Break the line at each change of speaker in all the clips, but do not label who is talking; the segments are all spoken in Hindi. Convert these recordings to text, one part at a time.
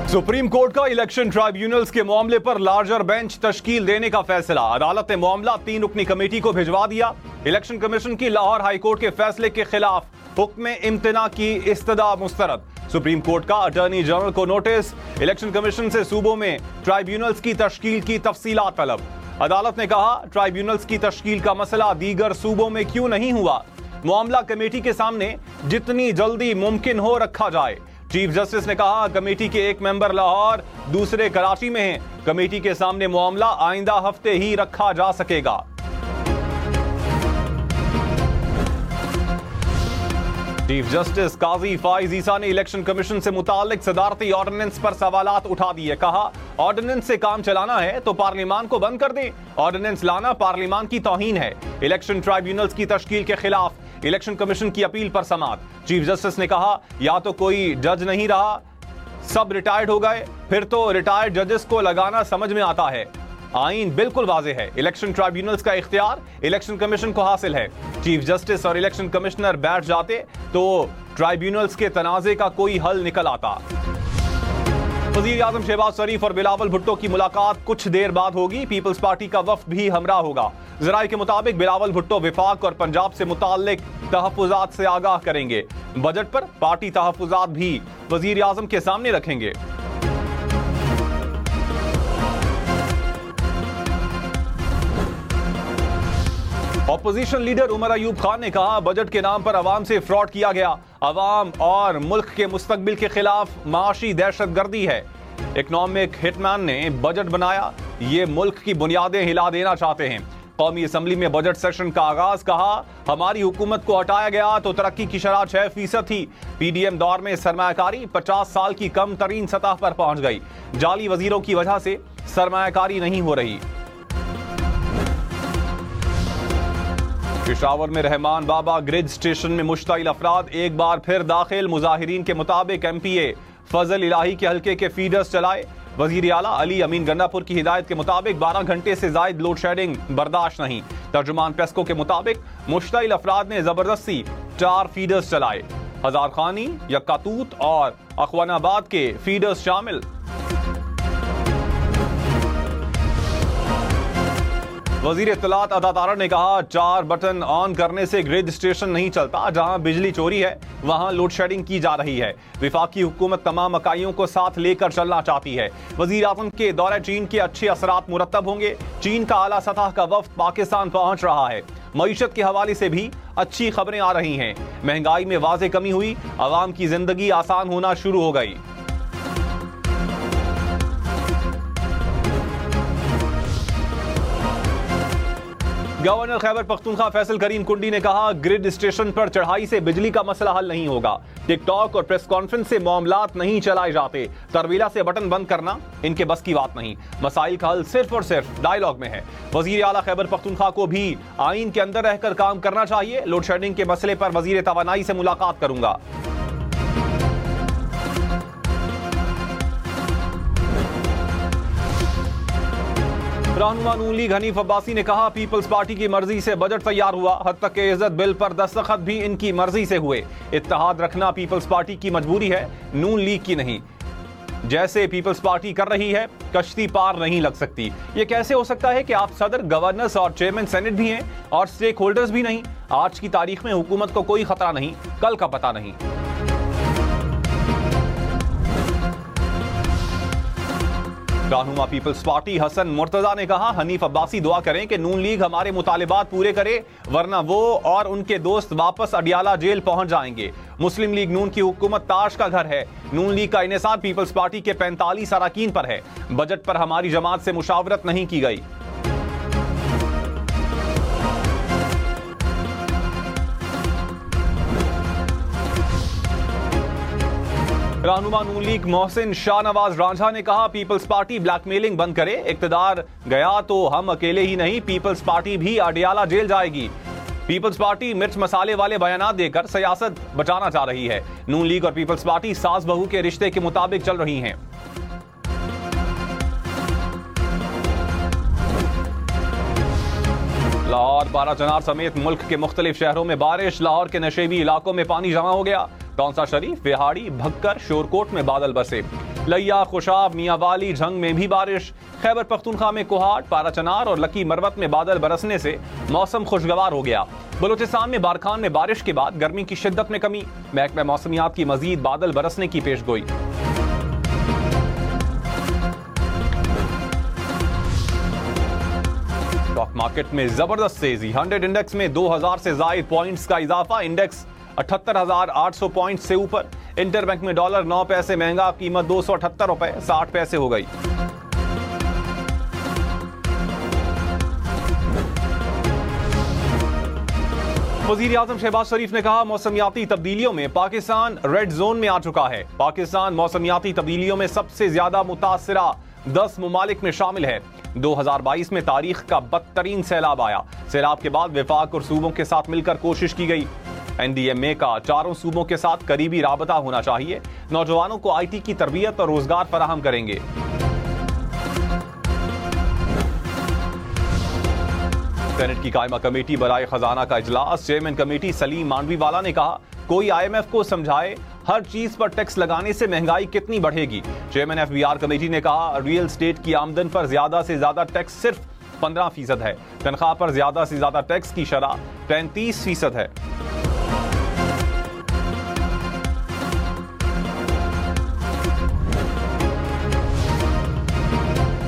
सुप्रीम कोर्ट का इलेक्शन ट्राइब्यूनल्स के मामले पर लार्जर बेंच तश्कील देने का फैसला। अदालत ने मामला 3 रुकनी कमेटी को भिजवा दिया। इलेक्शन कमीशन की लाहौर हाई कोर्ट के फैसले के खिलाफ हुक्म इम्तना की इस्तदा मुस्तरद। सुप्रीम कोर्ट का अटॉर्नी जनरल को नोटिस। इलेक्शन कमीशन से सूबों में ट्राइब्यूनल्स की तश्कील की तफसीलात तलब। अदालत ने कहा, ट्राइब्यूनल्स की तश्कील का मसला दीगर सूबों में क्यों नहीं हुआ, मामला कमेटी के सामने जितनी जल्दी मुमकिन हो रखा जाए। चीफ जस्टिस ने कहा, कमेटी के एक मेंबर लाहौर, दूसरे कराची में हैं। कमेटी के सामने मामला आइंदा हफ्ते ही रखा जा सकेगा। चीफ जस्टिस काजी फाइज ईसा ने इलेक्शन कमीशन से मुतालिक सदारती ऑर्डिनेंस पर सवालात उठा दिए। कहा, ऑर्डिनेंस से काम चलाना है तो पार्लियामान को बंद कर दें। ऑर्डिनेंस लाना पार्लियामान की तौहीन है। इलेक्शन ट्राइब्यूनल्स की तश्कील के खिलाफ इलेक्शन कमीशन की अपील पर समाअत। चीफ जस्टिस ने कहा, या तो कोई जज नहीं रहा, सब रिटायर्ड हो गए, फिर तो रिटायर्ड जजेस को लगाना समझ में आता है। आईन बिल्कुल वाज़ेह है, इलेक्शन ट्राइब्यूनल्स का इख्तियार इलेक्शन कमीशन को हासिल है। चीफ जस्टिस और इलेक्शन कमिश्नर बैठ जाते तो ट्राइब्यूनल्स के तनाज़े का कोई हल निकल आता। वज़ीर आज़म शहबाज शरीफ और बिलावल भुट्टो की मुलाकात कुछ देर बाद होगी। पीपल्स पार्टी का वफ्द भी हमरा होगा। ज़राए के मुताबिक बिलावल भुट्टो विफाक और पंजाब से मुताल्लिक तहफ़्फ़ुज़ात से आगाह करेंगे। बजट पर पार्टी तहफ़्फ़ुज़ात भी वज़ीर आज़म के सामने रखेंगे। ऑपोजिशन लीडर उमर अयूब खान ने कहा, बजट के नाम पर अवाम से फ्रॉड किया गया। अवाम और मुल्क के मुस्तकबिल के खिलाफ माशी दहशतगर्दी है। इकोनॉमिक हिटमैन ने बजट बनाया, ये मुल्क की बुनियादें हिला देना चाहते हैं। कौमी असम्बली में बजट सेशन का आगाज। कहा, हमारी हुकूमत को हटाया गया तो तरक्की की शरह 6% थी। पीडीएम दौर में सरमायाकारी 50 साल की कम तरीन सतह पर पहुंच गई। जाली वजीरों की वजह से सरमायाकारी नहीं हो रही। पेशावर में रहमान बाबा ग्रिड स्टेशन में मुश्ताइल अफराद एक बार फिर दाखिल। मुजाहिरीन के मुताबिक एमपीए फजल इलाही के हल्के के फीडर्स चलाए। वजीर आला अली अमीन गन्नापुर की हिदायत के मुताबिक 12 घंटे से जायद लोड शेडिंग बर्दाश्त नहीं। तर्जुमान पेस्को के मुताबिक मुश्ताइल अफराद ने जबरदस्ती 4 फीडर्स चलाए। हजार खानी, यक्कातूत और अखवानाबाद के फीडर्स शामिल। वजीर इत्तलात अता तारड़ ने कहा, 4 बटन ऑन करने से ग्रिड स्टेशन नहीं चलता। जहां बिजली चोरी है वहां लोड शेडिंग की जा रही है। विफाकी हुकूमत तमाम इकाइयों को साथ लेकर चलना चाहती है। वजीर आज़म के दौरे चीन के अच्छे असरात मुरत्तब होंगे। चीन का आला सतह का वफ्द पाकिस्तान पहुंच रहा है। मईशत के हवाले से भी अच्छी खबरें आ रही हैं। महंगाई में वाज़ेह कमी हुई, आवाम की जिंदगी आसान होना शुरू हो गई। गवर्नर खैबर पख्तूनख्वा फैसल करीम कुंडी ने कहा, ग्रिड स्टेशन पर चढ़ाई से बिजली का मसला हल नहीं होगा। टिकटॉक और प्रेस कॉन्फ्रेंस से मामलात नहीं चलाए जाते। तरवीला से बटन बंद करना इनके बस की बात नहीं। मसाइल का हल सिर्फ और सिर्फ डायलॉग में है। वजीर आला खैबर पख्तूनख्वा को भी आइन के अंदर रहकर काम करना चाहिए। लोड शेडिंग के मसले पर वजीर तवानाई से मुलाकात करूंगा। रहनुमा नून लीग हनीफ अब्बासी ने कहा, पीपल्स पार्टी की मर्जी से बजट तैयार हुआ। हद तक के इज्जत बिल पर दस्तखत भी इनकी मर्जी से हुए। इत्तेहाद रखना पीपल्स पार्टी की मजबूरी है, नून लीग की नहीं। जैसे पीपल्स पार्टी कर रही है, कश्ती पार नहीं लग सकती। ये कैसे हो सकता है कि आप सदर, गवर्नर्स और चेयरमैन सेनेट भी हैं और स्टेक होल्डर्स भी नहीं। आज की तारीख में हुकूमत को कोई खतरा नहीं, कल का पता नहीं। रहनुमा पीपल्स पार्टी हसन मुर्तजा ने कहा, हनीफ अब्बासी दुआ करें कि नून लीग हमारे मुतालिबात पूरे करे, वरना वो और उनके दोस्त वापस अडियाला जेल पहुंच जाएंगे। मुस्लिम लीग नून की हुकूमत ताश का घर है। नून लीग का इन्हिसार पीपल्स पार्टी के 45 अरकान पर है। बजट पर हमारी जमात से मुशावरत नहीं की गई। रहनुमा नून लीग मोहसिन शाहनवाज रांझा ने कहा, पीपल्स पार्टी ब्लैकमेलिंग बंद करे। इक्तदार गया तो हम अकेले ही नहीं, पीपल्स पार्टी भी अडियाला जेल जाएगी। पीपल्स पार्टी मिर्च मसाले वाले बयानात देकर सियासत बचाना चाह रही है। नून लीग और पीपल्स पार्टी सास बहू के रिश्ते के मुताबिक चल रही हैं। लाहौर, बाराचनार समेत मुल्क के मुख्तलिफ शहरों में बारिश। लाहौर के नशेबी इलाकों में पानी जमा हो गया। कौंसा शरीफ, विहाड़ी, भक्कर, शोरकोट में बादल बसे। लिया, खुशाब, मियांवाली, झंग में भी बारिश। खैबर पख्तूनख्वा में कोहाट, पाराचनार और लकी मरवत में बादल बरसने से मौसम खुशगवार हो गया। बलूचिस्तान में बारखान में बारिश के बाद गर्मी की शिद्दत में कमी। महकमा मौसमियात की मजीद बादल बरसने की पेशगोई। स्टॉक मार्केट में जबरदस्त तेजी। 100 इंडेक्स में 2000 से ज्यादा पॉइंट्स का इजाफा। इंडेक्स 78,800 पॉइंट से ऊपर। इंटरबैंक में डॉलर 9 पैसे महंगा, कीमत 278 रुपए 60 पैसे हो गई। वजीर आजम शहबाज शरीफ ने कहा, मौसमियाती तब्दीलियों में पाकिस्तान रेड जोन में आ चुका है। पाकिस्तान मौसमियाती तब्दीलियों में सबसे ज्यादा मुतासिरा 10 मुमालिक में शामिल है। 2022 में तारीख का बदतरीन सैलाब आया। सैलाब के बाद विफाक और सूबों के साथ मिलकर कोशिश की गई। NDMA का चारों सूबों के साथ करीबी राबता होना चाहिए। नौजवानों को IT की तरबियत और रोजगार फराहम करेंगे। सेनेट की कायमा कमेटी बराए खजाना का इजलास। चेयरमैन कमेटी सलीम मांडवीवाला ने कहा, कोई IMF को समझाए हर चीज पर टैक्स लगाने से महंगाई कितनी बढ़ेगी। चेयरमैन FBR कमेटी ने कहा, रियल स्टेट की आमदन पर ज्यादा से ज्यादा टैक्स सिर्फ 15% है। तनख्वाह पर ज्यादा से ज्यादा टैक्स की शरह 35% है।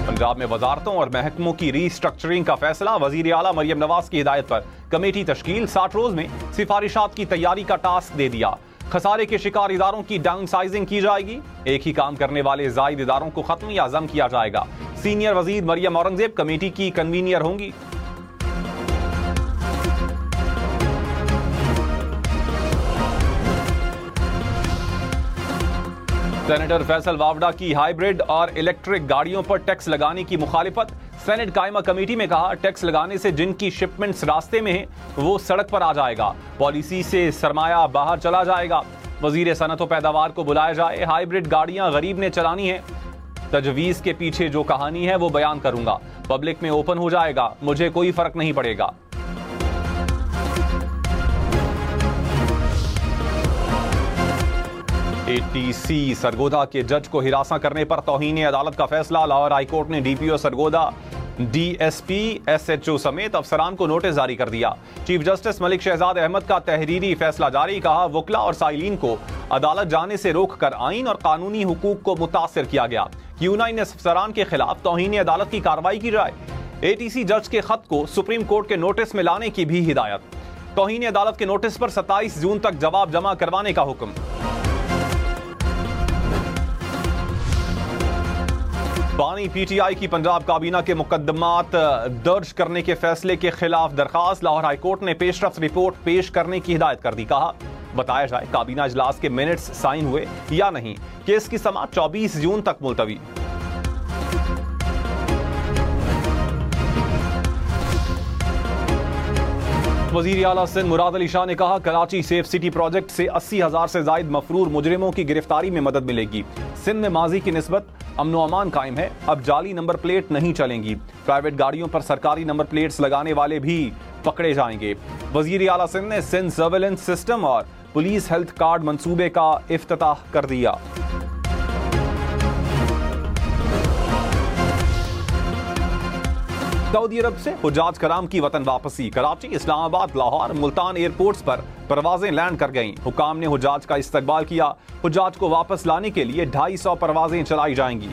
पंजाब में वजारतों और महकमों की रीस्ट्रक्चरिंग का फैसला। वजीर आला मरियम नवाज की हिदायत पर कमेटी तश्कील। 60 रोज में सिफारिशात की तैयारी का टास्क दे दिया। खसारे के शिकार इदारों की डाउन साइजिंग की जाएगी। एक ही काम करने वाले जायद इदारों को खत्म या जम किया जाएगा। सीनियर वजीर मरियम औरंगजेब कमेटी की कन्वीनियर होंगी। सेनेटर फैसल वावडा की हाइब्रिड और इलेक्ट्रिक गाड़ियों पर टैक्स लगाने की मुखालिफत। सेनेट कायमा कमेटी में कहा, टैक्स लगाने से जिनकी शिपमेंट्स रास्ते में है वो सड़क पर आ जाएगा। पॉलिसी से सरमाया बाहर चला जाएगा। वजीर सनत व पैदावार को बुलाया जाए। हाइब्रिड गाड़ियां गरीब ने चलानी है। तजवीज के पीछे जो कहानी है वो बयान करूंगा। पब्लिक में ओपन हो जाएगा। मुझे कोई फर्क नहीं पड़ेगा। ATC सरगोदा के जज को हिरासा करने पर तौहीन अदालत का फैसला। लाहौर हाईकोर्ट ने DPO सरगोदा, DSP, SHO समेत अफसरान को नोटिस जारी कर दिया। चीफ जस्टिस मलिक शहजाद अहमद का तहरीरी फैसला जारी। कहा, वकला और साइलिन को अदालत जाने से रोककर आइन और कानूनी हुकूक को मुतासिर किया गया। क्यों ना इन अफसरान के खिलाफ तौहीन अदालत की कार्रवाई की जाए। ATC जज के खत को सुप्रीम कोर्ट के नोटिस में लाने की भी हिदायत। तौहीन अदालत के नोटिस पर 27 जून तक जवाब जमा करवाने का हुक्म। बानी PTI की पंजाब काबीना के मुकदमात दर्ज करने के फैसले के खिलाफ दरखास्त। लाहौर हाईकोर्ट ने पेशरफ्त रिपोर्ट पेश करने की हिदायत कर दी। कहा, बताया जाए काबीना इजलास के मिनट्स साइन हुए या नहीं। केस की समाअत 24 जून तक मुलतवी। वजीर आला सिंध मुराद अली शाह ने कहा, कराची सेफ सिटी प्रोजेक्ट से 80,000 से जायद मफरूर मुजरिमों की गिरफ्तारी में मदद मिलेगी। सिंध में माजी की निस्बत अमन व अमान कायम है। अब जाली नंबर प्लेट नहीं चलेंगी। प्राइवेट गाड़ियों पर सरकारी नंबर प्लेट्स लगाने वाले भी पकड़े जाएंगे। वजीर आला सिंध ने सिंध सर्वेलेंस सिस्टम और पुलिस हेल्थ कार्ड मंसूबे का इफ्तिताह कर दिया। सऊदी अरब से हुज्जाज कराम की वतन वापसी। कराची, इस्लामाबाद, लाहौर, मुल्तान एयरपोर्ट्स पर परवाजें लैंड कर गईं। हुकाम ने हुज्जाज का इस्तकबाल किया। हुज्जाज को वापस लाने के लिए 250 परवाजें चलाई जाएंगी।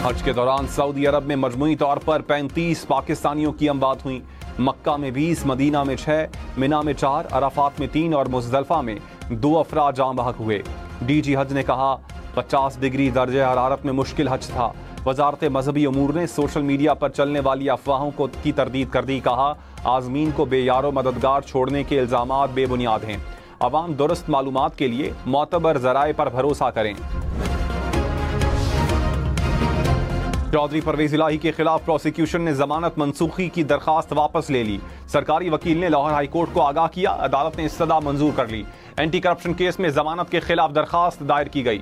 हज के दौरान सऊदी अरब में मजमूई तौर पर 35 पाकिस्तानियों की अमवात हुई। मक्का में 20, मदीना में 6, मिना में 4, अराफात में 3 और मुज़दलिफा में 2 अफराद जाँ बहक हुए। DG हज ने कहा, 50 डिग्री दर्जे हरारत में मुश्किल हज था। वजारत मजहबी अमूर ने सोशल मीडिया पर चलने वाली अफवाहों को की तरदीद कर दी। कहा, आज़मीन को बेयारो मददगार छोड़ने के इल्ज़ामात बेबुनियाद हैं। अवाम दुरुस्त मालूमात के लिए मोतबर ज़राए पर भरोसा करें। चौधरी परवेज इलाही के खिलाफ प्रोसिक्यूशन ने जमानत मनसूखी की दरखास्त वापस ले ली। सरकारी वकील ने लाहौर हाईकोर्ट को आगाह किया। अदालत ने इस्तदा मंजूर कर ली। एंटी करप्शन केस में जमानत के खिलाफ दरखास्त दायर की गई।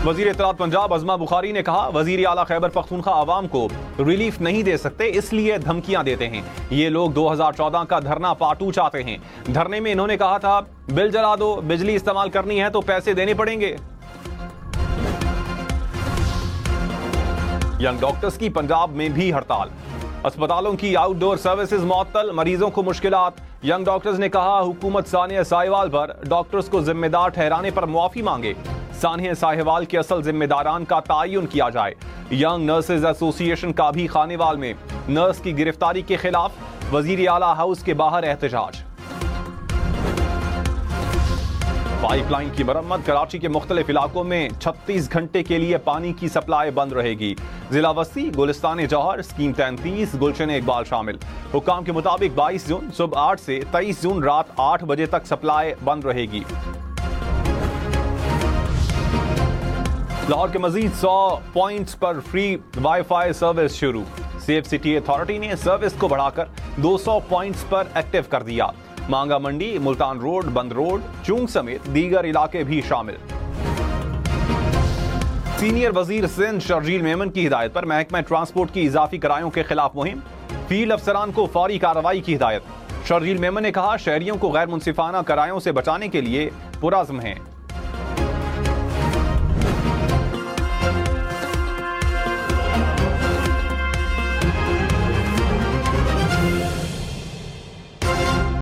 वजीर इत्तलात पंजाब अज़मा बुखारी ने कहा, वजीर आला खैबर पख्तूनख्वा आवाम को रिलीफ नहीं दे सकते, इसलिए धमकियां देते हैं। ये लोग 2014 का धरना पार्ट 2 चाहते हैं। धरने में इन्होंने कहा था, बिल जला दो, बिजली इस्तेमाल करनी है तो पैसे देने पड़ेंगे। यंग डॉक्टर्स की पंजाब में भी हड़ताल, अस्पतालों की आउटडोर सर्विसेज मुअत्तल, मरीजों को मुश्किलात। यंग डॉक्टर्स ने कहा, हुकूमत सानिया साहिवाल पर डॉक्टर्स को जिम्मेदार ठहराने पर मुआफी मांगे। सानिया साहिवाल के असल जिम्मेदारान का तयन किया जाए। यंग नर्सेज एसोसिएशन का भी खानेवाल में नर्स की गिरफ्तारी के खिलाफ वजीर आला हाउस के बाहर एहतजाज। पाइपलाइन की मरम्मत, कराची के मुख्तलिफ इलाकों में 36 घंटे के लिए पानी की सप्लाई बंद रहेगी। जिला वस्ती, गुलिस्तान जौहर, स्कीम 33, गुलशन इकबाल शामिल। हुकाम के मुताबिक 22 जून सुबह 8 से 23 जून रात 8 बजे तक सप्लाई बंद रहेगी। लाहौर के मजीद 100 पॉइंट्स पर फ्री वाईफाई सर्विस शुरू। सेफ सिटी अथॉरिटी ने सर्विस को बढ़ाकर 200 पॉइंट्स पर एक्टिव कर दिया। मांगा मंडी, मुल्तान रोड, बंद रोड, चूंग समेत दीगर इलाके भी शामिल। सीनियर वजीर सिंध शर्जील मेमन की हिदायत पर महकमा ट्रांसपोर्ट की इजाफी किरायों के खिलाफ मुहिम, फील्ड अफसरान को फौरी कार्रवाई की हिदायत। शर्जील मेमन ने कहा, शहरियों को गैर मुनसिफाना किरायों से बचाने के लिए पुरअज़्म हैं।